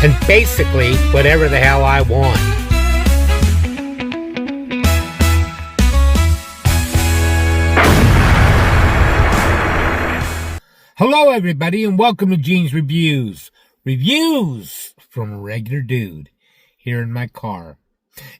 and basically whatever the hell I want. Hello everybody and welcome to Gene's Reviews. Reviews from a regular dude here in my car.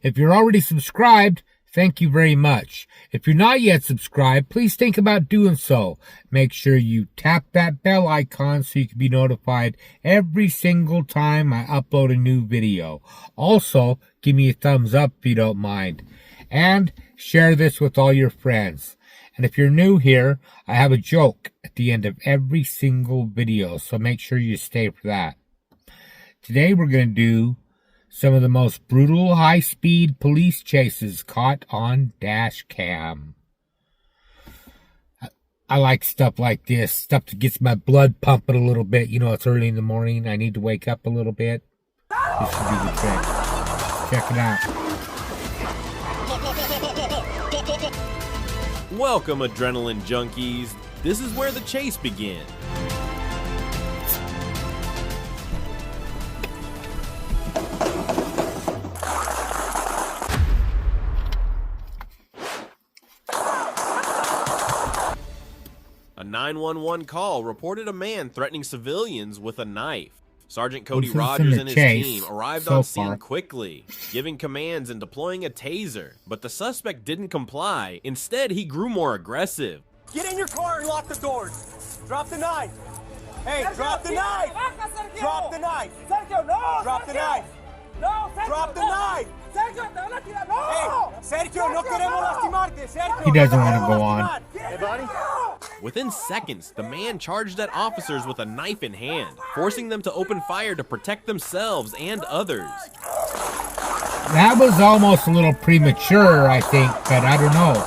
If you're already subscribed, thank you very much. If you're not yet subscribed, please think about doing so. Make sure you tap that bell icon so you can be notified every single time I upload a new video. Also, give me a thumbs up if you don't mind. And share this with all your friends. And if you're new here, I have a joke at the end of every single video, so make sure you stay for that. Today we're going to do some of the most brutal high-speed police chases caught on dash cam. I like stuff like this, stuff that gets my blood pumping a little bit. You know, it's early in the morning, I need to wake up a little bit. This should be the trick. Check it out. Welcome, adrenaline junkies. This is where the chase begins. A 911 call reported a man threatening civilians with a knife. Sergeant Cody Rogers and his team arrived on scene quickly, giving commands and deploying a taser, but the suspect didn't comply. Instead, he grew more aggressive. Get in your car and lock the doors. Drop the knife. Hey, drop the knife. Drop the knife. Sergio, no. Drop the knife. No, Sergio, drop the knife. Sergio, te van a tirar. No. Hey, Sergio, no queremos lastimarte. Sergio. He doesn't want to go on. Hey, buddy. Within seconds, the man charged at officers with a knife in hand, forcing them to open fire to protect themselves and others. That was almost a little premature, I think, but I don't know.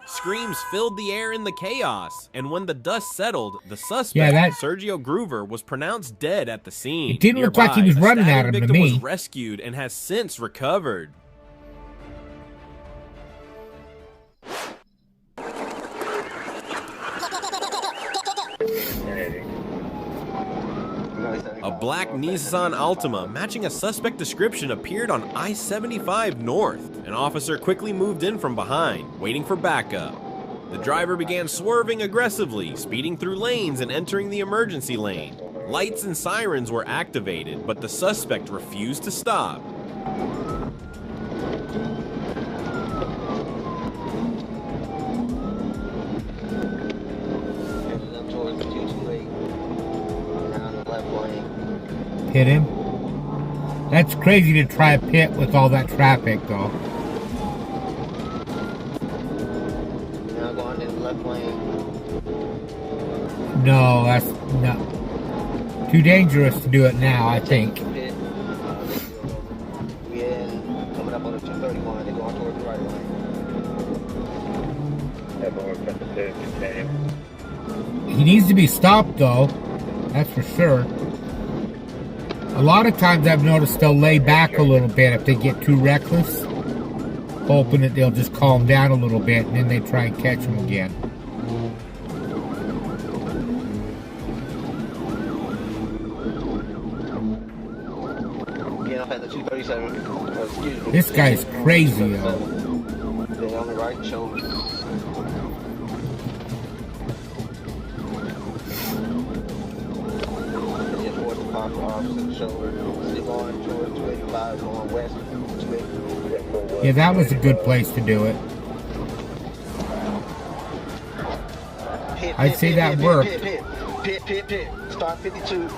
Screams filled the air in the chaos, and when the dust settled, the suspect, Sergio Groover, was pronounced dead at the scene. It didn't look like he was running at him to me. The victim was rescued and has since recovered. A black Nissan Altima matching a suspect description appeared on I-75 North. An officer quickly moved in from behind, waiting for backup. The driver began swerving aggressively, speeding through lanes and entering the emergency lane. Lights and sirens were activated, but the suspect refused to stop. Hit him. That's crazy to try a pit with all that traffic, though. Now going in the left lane. No, that's not too dangerous to do it now, I think. Pit. We in coming up on the 231. They're going towards the right lane. He needs to be stopped, though. That's for sure. A lot of times I've noticed they'll lay back a little bit if they get too reckless, hoping that they'll just calm down a little bit and then they try and catch him again. Getting up at the 237. This guy's crazy, though. They're on the right shoulder. Yeah, that was a good place to do it. I'd say that worked. Pit. Start 52.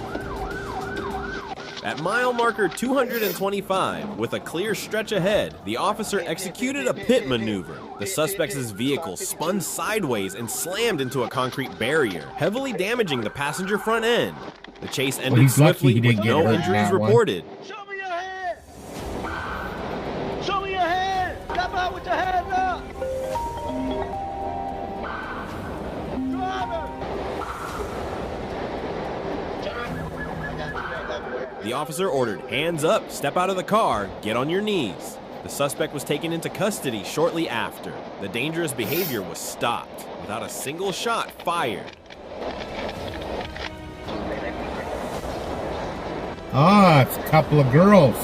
At mile marker 225, with a clear stretch ahead, the officer executed a pit maneuver. The suspect's vehicle spun sideways and slammed into a concrete barrier, heavily damaging the passenger front end. The chase ended swiftly with no injuries reported. Show me your head. Show me your head. Step out with your hands up. Driver. The officer ordered, "Hands up, step out of the car, get on your knees." The suspect was taken into custody shortly after. The dangerous behavior was stopped without a single shot fired. Ah, it's a couple of girls.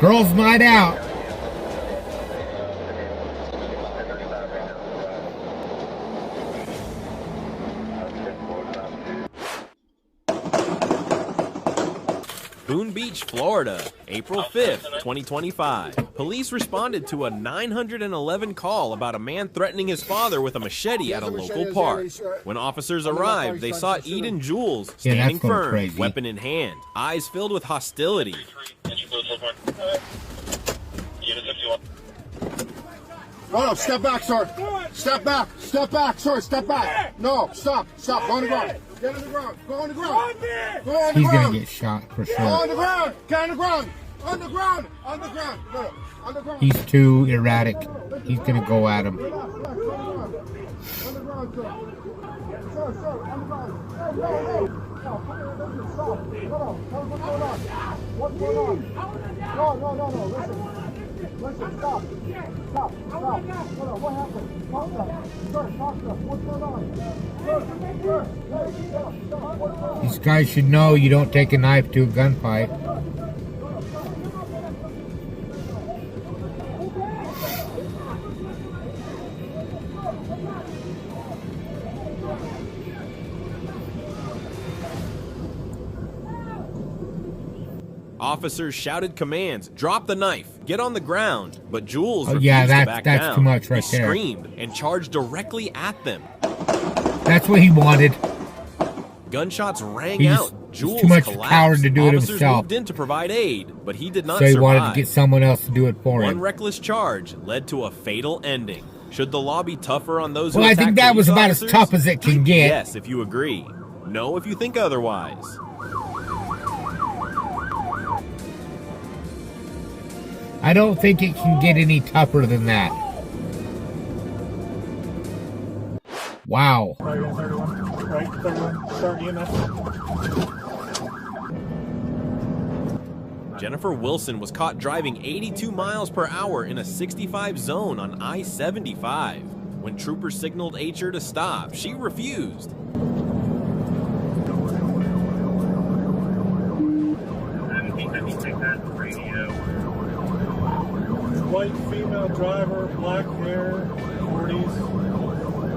Girls' night out. Boone Beach, Florida, April 5th, 2025. Police responded to a 911 call about a man threatening his father with a machete at a local park. When officers arrived, they saw Eden Jules standing firm, crazy. weapon in hand, eyes filled with hostility. Oh, step back, sir. Step back. Step back, sir. Step back. No, stop. Stop. Go on the ground. Get on the ground. Go on the ground. Go on the He's ground. gonna get shot for Go on sure. the ground. Get on the ground. On the ground. On the ground. Go. On the ground. He's too erratic. He's gonna go at him. On the ground, sir. Sir, on the ground. No. Stop. Stop. What's going on? What's going on? No. Listen, stop. Stop. Hold on, what happened? Talk to us. Sir, talk to us. What's going on? Sir, stop. What's going on? These guys should know you don't take a knife to a gunfight. Officers shouted commands, drop the knife, get on the ground, but Jules refused yeah, to that's- back that's down. too much right he there. screamed and charged directly at them. That's what he wanted. Gunshots rang He's- out. he's Jules too much of a collapsed. coward to do it Officers himself. moved in to provide aid, but he did not So he survive. wanted to get someone else to do it for One him. reckless charge led to a fatal ending. Should the law be tougher on those who Well, I attack think that was police about as officers? tough as it can get. Yes, if you agree. No, if you think otherwise. I don't think it can get any tougher than that. Wow. Right, 31. Right, 31. Start EMS. Jennifer Wilson was caught driving 82 miles per hour in a 65 zone on I-75. When troopers signaled HR to stop, she refused. White female driver, black hair, 40s.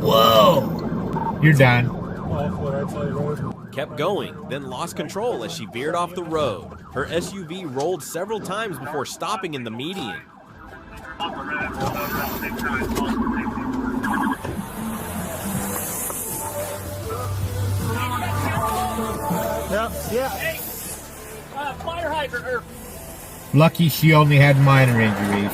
Whoa! You're done. Off the right side of the road. Kept going, then lost control as she veered off the road. Her SUV rolled several times before stopping in the median. Yeah. Fire hydrant. Lucky she only had minor injuries.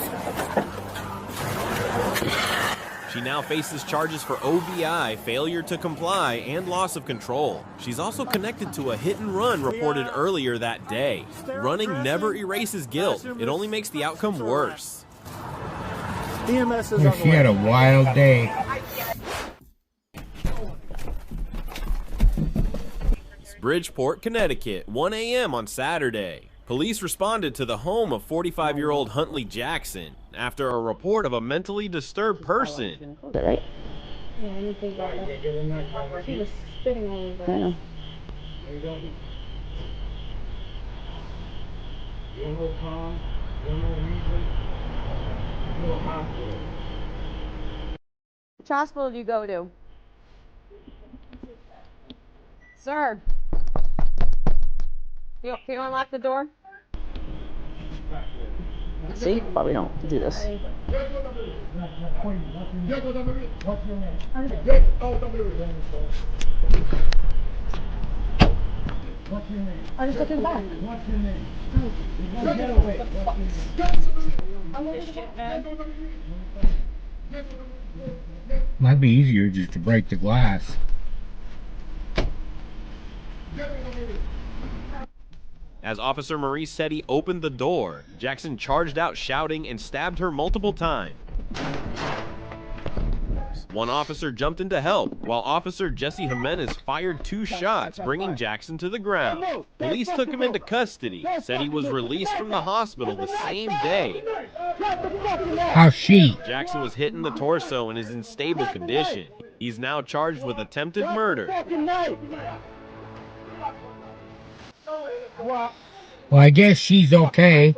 She now faces charges for OVI, failure to comply, and loss of control. She's also connected to a hit and run reported earlier that day. Running never erases guilt. It only makes the outcome worse. EMS is on She the had way. a wild day. Bridgeport, Connecticut, 1 a.m. on Saturday. Police responded to the home of 45-year-old Huntley Jackson after a report of a mentally disturbed person. Right? Yeah, I didn't think about that. She was spitting all over. I know. Which hospital do you go to? Sir. Can you unlock the door? See? Probably don't do this. I just took him back. Might be easier just to break the glass. As Officer Maurice said he opened the door, Jackson charged out shouting and stabbed her multiple times. One officer jumped in to help, while Officer Jesse Jimenez fired 2 shots, bringing Jackson to the ground. Police took him into custody, said he was released from the hospital the same day. How's she? Jackson was hit in the torso and is in stable condition. He's now charged with attempted murder. Well, I guess she's okay.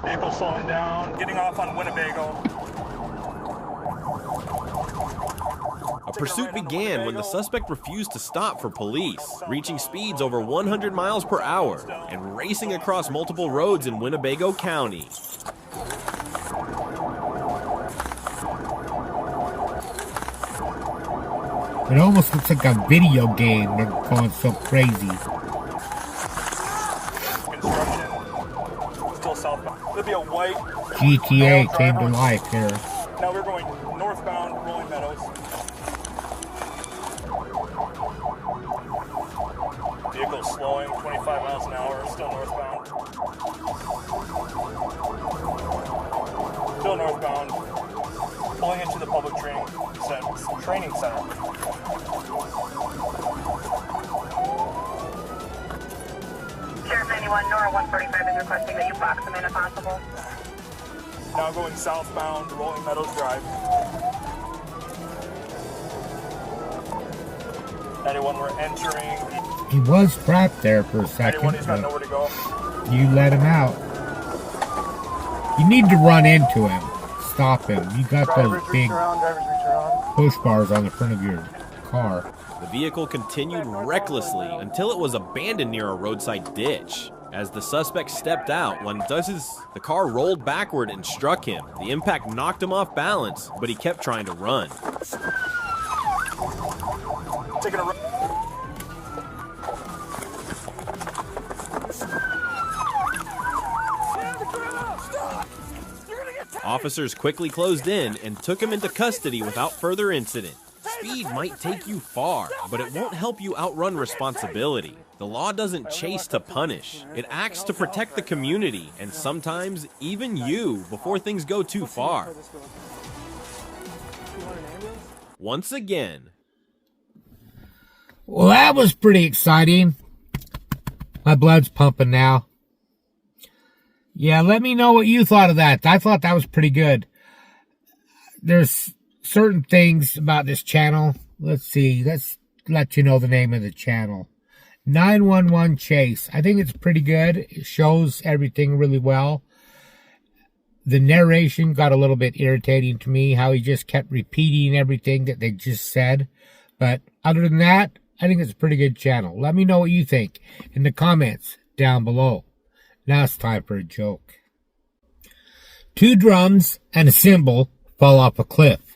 Vehicle slowing down, getting off on Winnebago. A pursuit began when the suspect refused to stop for police, reaching speeds over 100 miles per hour and racing across multiple roads in Winnebago County. It almost looks like a video game. They're going so crazy. Construction. Still southbound. There'll be a white GTA came to life here. Now we're going northbound, Rolling Meadows. Vehicle slowing, 25 miles an hour, still northbound. Still northbound. Pulling into the public training center. Sheriff 91, Nora 145 is requesting that you box them in if possible. Now going southbound, Rolling Meadows Drive. Anyone, we're entering. He was trapped there for a second. Anyone, he's got nowhere to go. You let him out. You need to run into him. Stop him. You got those big push bars on the front of your car. The vehicle continued recklessly until it was abandoned near a roadside ditch. As the suspect stepped out, the car rolled backward and struck him. The impact knocked him off balance, but he kept trying to run. Taking a run. Officers quickly closed in and took him into custody without further incident. Speed might take you far, but it won't help you outrun responsibility. The law doesn't chase to punish. It acts to protect the community and sometimes even you before things go too far. Once again. Well, that was pretty exciting. My blood's pumping now. Yeah, let me know what you thought of that. I thought that was pretty good. There's certain things about this channel. Let's see. Let's let you know the name of the channel. 911 Chase. I think it's pretty good. It shows everything really well. The narration got a little bit irritating to me, how he just kept repeating everything that they just said. But other than that, I think it's a pretty good channel. Let me know what you think in the comments down below. Now it's time for a joke. 2 drums and a cymbal fall off a cliff.